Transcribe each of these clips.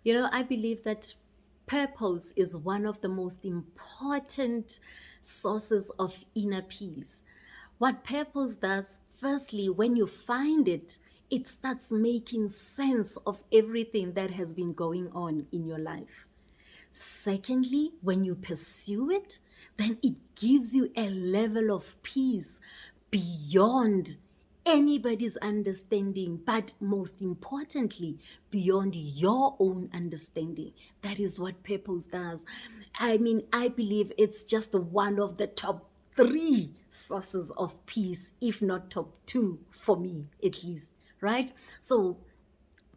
I believe that purpose is one of the most important sources of inner peace. What purpose does, firstly, when you find it, it starts making sense of everything that has been going on in your life. Secondly, when you pursue it, then it gives you a level of peace beyond anybody's understanding, but most importantly, beyond your own understanding. That is what purpose does. I believe it's just one of the top three sources of peace, if not top two, for me at least, right? So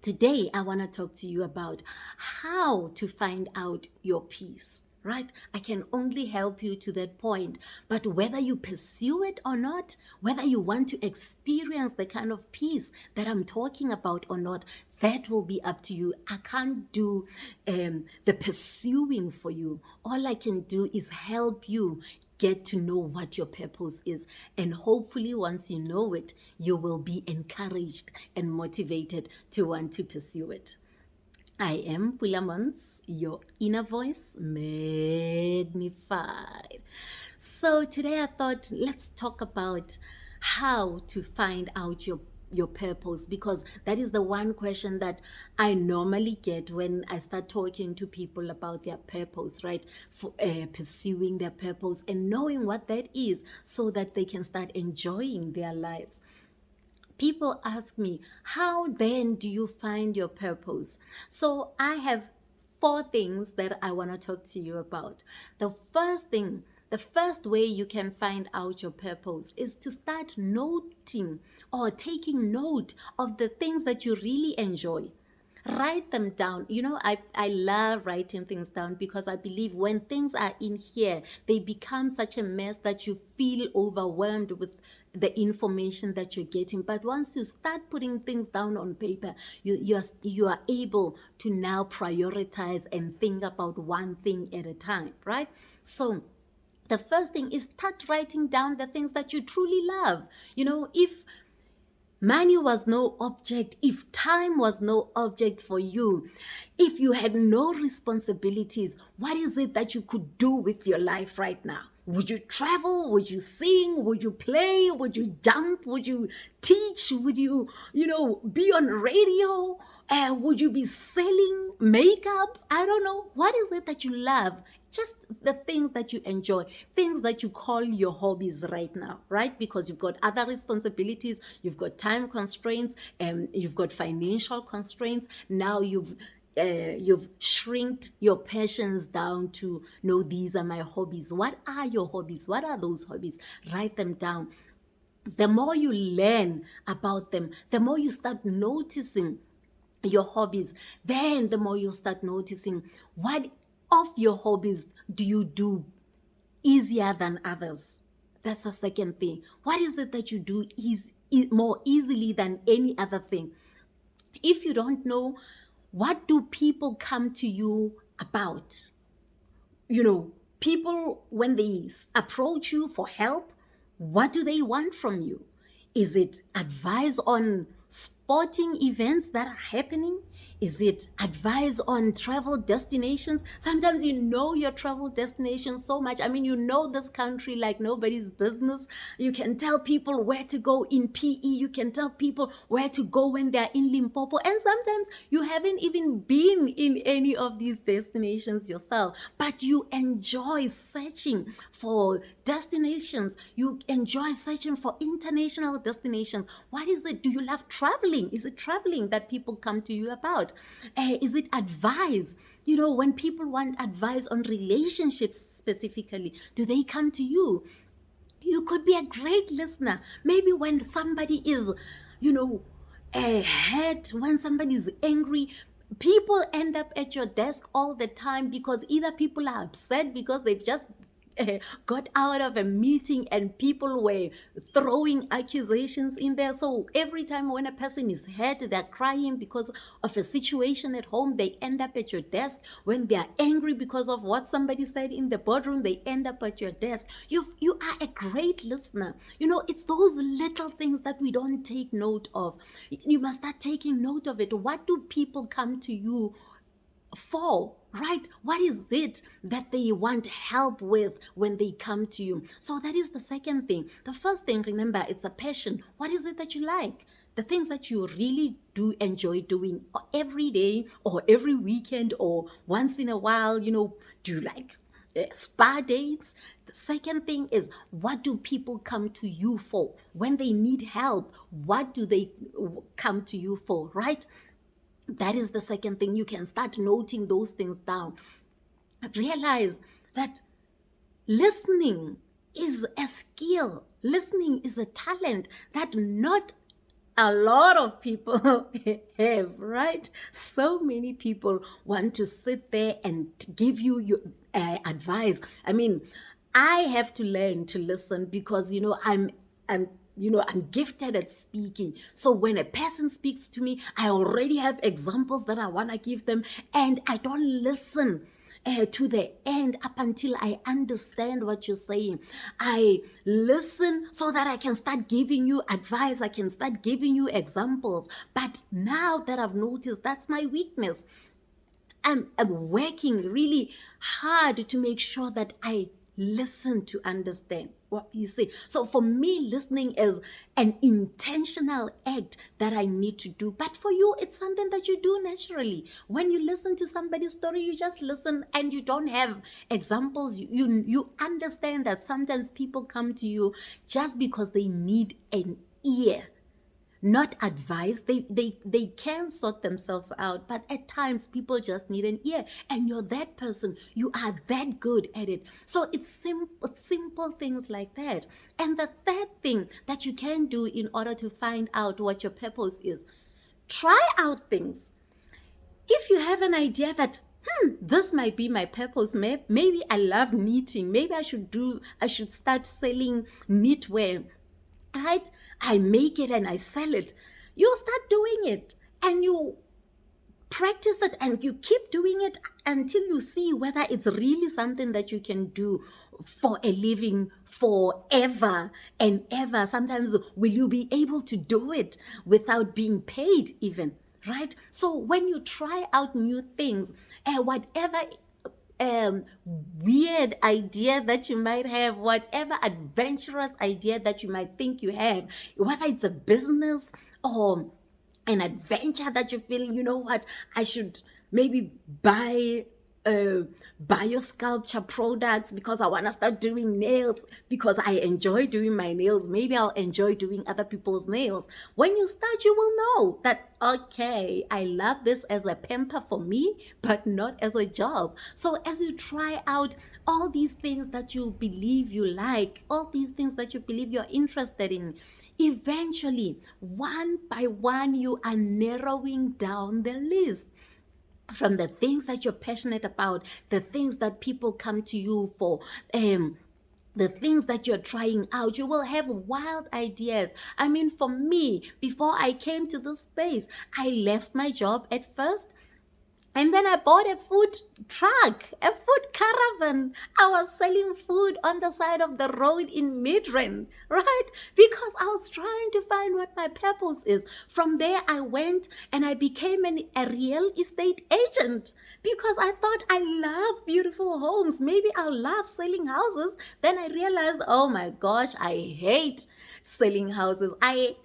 today, I want to talk to you about how to find out your peace, right? I can only help you to that point. But whether you pursue it or not, whether you want to experience the kind of peace that I'm talking about or not, that will be up to you. I can't do the pursuing for you. All I can do is help you get to know what your purpose is. And hopefully, once you know it, you will be encouraged and motivated to want to pursue it. I am Pulaa Montz, your inner voice magnified. So today I thought let's talk about how to find out your purpose, because that is the one question that I normally get when I start talking to people about their purpose, right? For pursuing their purpose and knowing what that is so that they can start enjoying their lives. People ask me, how then do you find your purpose? So I have four things that I want to talk to you about. The first way you can find out your purpose is to start noting or taking note of the things that you really enjoy. Write them down. I love writing things down because I believe when things are in here, they become such a mess that you feel overwhelmed with the information that you're getting. But once you start putting things down on paper, you are able to now prioritize and think about one thing at a time, right? So the first thing is start writing down the things that you truly love. If money was no object, if time was no object for you, if you had no responsibilities, what is it that you could do with your life right now? Would you travel? Would you sing? Would you play? Would you jump? Would you teach? Would you, be on radio? Would you be selling makeup? I don't know. What is it that you love? Just the things that you enjoy, things that you call your hobbies right now, right? Because you've got other responsibilities, you've got time constraints, and you've got financial constraints. Now you've shrinked your passions down to, no, these are my hobbies. What are your hobbies? What are those hobbies? Write them down. The more you learn about them, the more you start noticing your hobbies, then the more you start noticing what of your hobbies do you do easier than others. That's the second thing. What is it that you do more easily than any other thing? If you don't know, what do people come to you about? People, when they approach you for help, what do they want from you? Is it advice on sporting events that are happening? Is it advice on travel destinations? Sometimes your travel destination so much. This country like nobody's business. You can tell people where to go in PE. You can tell people where to go when they're in Limpopo. And sometimes you haven't even been in any of these destinations yourself, but you enjoy searching for destinations. You enjoy searching for international destinations. What is it? Do you love traveling? Is it traveling that people come to you about? Is it advice? When people want advice on relationships specifically, do they come to you? You could be a great listener. Maybe when somebody is, hurt, when somebody is angry, people end up at your desk all the time because either people are upset because they've just got out of a meeting and people were throwing accusations in there. So every time when a person is hurt, they're crying because of a situation at home, they end up at your desk. When they are angry because of what somebody said in the boardroom, they end up at your desk. You are a great listener. It's those little things that we don't take note of. You must start taking note of it. What do people come to you for, right? What is it that they want help with when they come to you? So that is the second thing. The first thing, remember, is the passion. What is it that you like? The things that you really do enjoy doing every day or every weekend or once in a while, do you like spa dates? The second thing is, what do people come to you for? When they need help, what do they come to you for, right? That is the second thing. You can start noting those things down. But realize that listening is a skill. Listening is a talent that not a lot of people have, right? So many people want to sit there and give you your advice. I mean, I have to learn to listen because I'm gifted at speaking. So when a person speaks to me, I already have examples that I want to give them, and I don't listen to the end up until I understand what you're saying. I listen so that I can start giving you advice. I can start giving you examples. But now that I've noticed that's my weakness, I'm working really hard to make sure that I listen to understand what you say. So for me, listening is an intentional act that I need to do. But for you, it's something that you do naturally. When you listen to somebody's story, you just listen and you don't have examples. You understand that sometimes people come to you just because they need an ear, not advice. They can sort themselves out, but at times people just need an ear, and you're that person. You are that good at it. So it's simple things like that. And the third thing that you can do in order to find out what your purpose is, try out things. If you have an idea that this might be my purpose, maybe I love knitting, maybe I should start selling knitwear, right? I make it and I sell it. You start doing it and you practice it and you keep doing it until you see whether it's really something that you can do for a living forever and ever. Sometimes will you be able to do it without being paid even, right? So when you try out new things, whatever weird idea that you might have, whatever adventurous idea that you might think you have, whether it's a business or an adventure that you feel, you know what, I should maybe buy biosculpture products because I want to start doing nails because I enjoy doing my nails. Maybe I'll enjoy doing other people's nails. When you start, you will know that, okay, I love this as a pamper for me, but not as a job. So as you try out all these things that you believe you like, all these things that you believe you're interested in, eventually, one by one, you are narrowing down the list from the things that you're passionate about, the things that people come to you for, the things that you're trying out. You will have wild ideas. I mean, for me, before I came to this space, I left my job at first. And then I bought a food truck, a food caravan. I was selling food on the side of the road in Midrand, right? Because I was trying to find what my purpose is. From there, I went and I became a real estate agent because I thought I love beautiful homes. Maybe I'll love selling houses. Then I realized, oh my gosh, I hate selling houses. I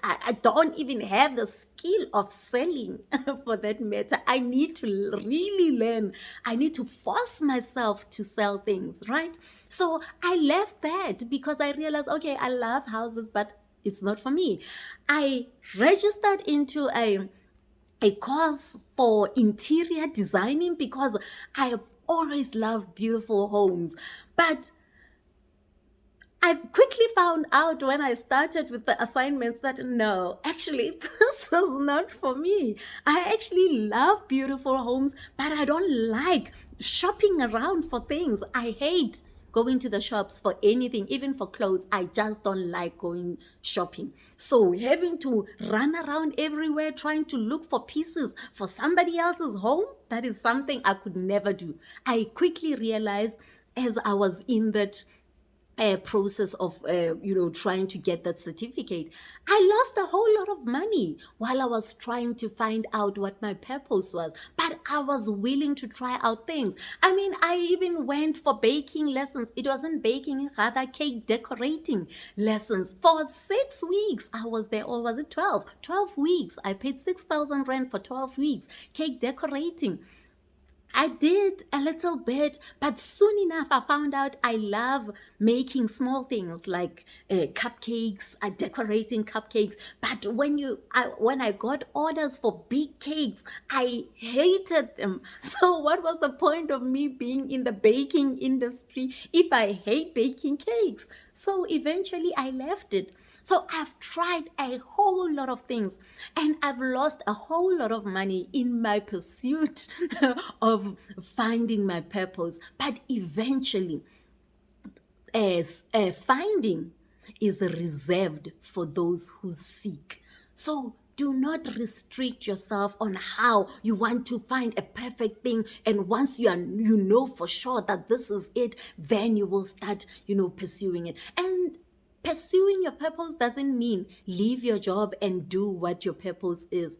don't even have the skill of selling for that matter. I need to really learn. I need to force myself to sell things, right? So I left that because I realized, okay, I love houses, but it's not for me. I registered into a course for interior designing because I have always loved beautiful homes. But I've quickly found out when I started with the assignments that no, actually, this is not for me. I actually love beautiful homes, but I don't like shopping around for things. I hate going to the shops for anything, even for clothes. I just don't like going shopping. So having to run around everywhere trying to look for pieces for somebody else's home, that is something I could never do. I quickly realized as I was in that process of trying to get that certificate, I lost a whole lot of money while I was trying to find out what my purpose was. But I was willing to try out things. I mean, I even went for baking lessons. It wasn't baking, rather cake decorating lessons. For 6 weeks I was there. Or was it 12 weeks? I paid 6,000 rand for 12 weeks cake decorating. I did a little bit, but soon enough, I found out I love making small things like cupcakes, decorating cupcakes. But when I got orders for big cakes, I hated them. So what was the point of me being in the baking industry if I hate baking cakes? So eventually, I left it. So I've tried a whole lot of things and I've lost a whole lot of money in my pursuit of finding my purpose. But eventually, as finding is reserved for those who seek. So do not restrict yourself on how you want to find a perfect thing. And once you know for sure that this is it, then you will start, pursuing it. And pursuing your purpose doesn't mean leave your job and do what your purpose is.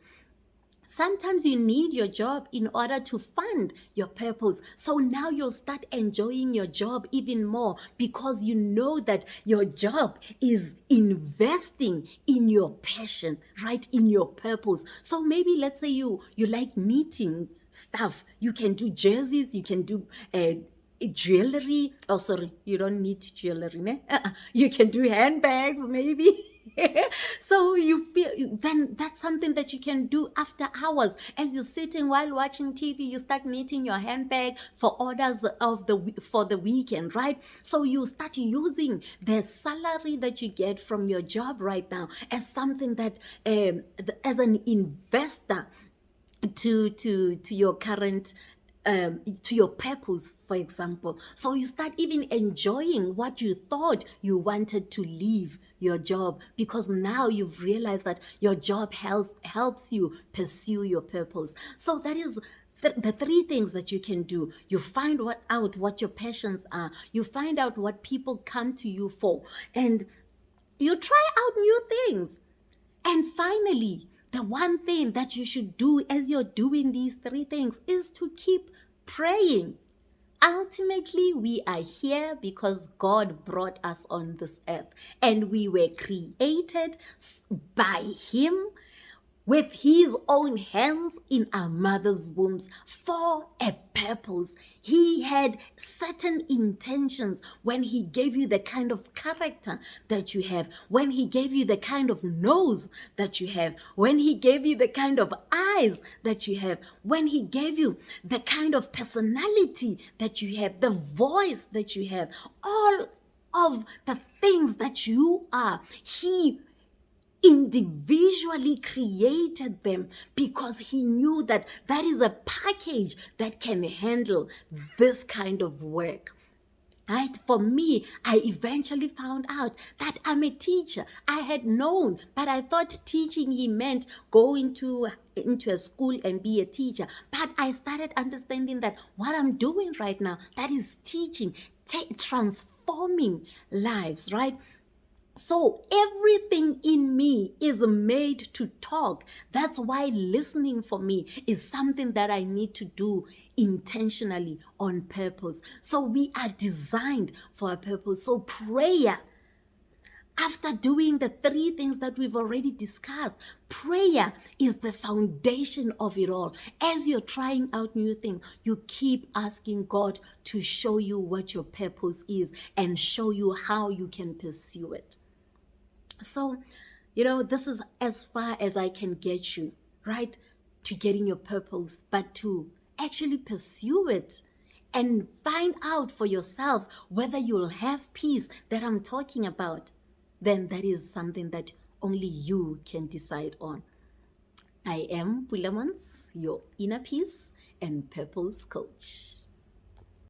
Sometimes you need your job in order to fund your purpose. So now you'll start enjoying your job even more because you know that your job is investing in your passion, right? In your purpose. So maybe let's say you like knitting stuff. You can do jerseys, you can do jewelry. Oh, sorry, you don't need jewelry. Ne? You can do handbags, maybe. So you feel then that's something that you can do after hours as you're sitting while watching TV. You start knitting your handbag for orders for the weekend, right? So you start using the salary that you get from your job right now as something that as an investor to your current to your purpose, for example. So you start even enjoying what you thought you wanted to leave your job because now you've realized that your job helps you pursue your purpose. So that is the three things that you can do. You find out what your passions are. You find out what people come to you for. And you try out new things. And finally, the one thing that you should do as you're doing these three things is to keep praying. Ultimately, we are here because God brought us on this earth and we were created by Him with His own hands in our mother's wombs for a purpose. He had certain intentions when He gave you the kind of character that you have, when He gave you the kind of nose that you have, when He gave you the kind of eyes that you have, when He gave you the kind of personality that you have, the voice that you have, all of the things that you are. He individually created them because He knew that that is a package that can handle this kind of work. Right? For me, I eventually found out that I'm a teacher. I had known, but I thought teaching He meant go into a school and be a teacher. But I started understanding that what I'm doing right now, that is teaching, transforming lives, right? So everything in me is made to talk. That's why listening for me is something that I need to do intentionally on purpose. So we are designed for a purpose. So prayer, after doing the three things that we've already discussed, prayer is the foundation of it all. As you're trying out new things, you keep asking God to show you what your purpose is and show you how you can pursue it. So, this is as far as I can get you, right? To getting your purpose, but to actually pursue it and find out for yourself whether you'll have peace that I'm talking about. Then that is something that only you can decide on. I am Pulaa Montz, your inner peace and purpose coach.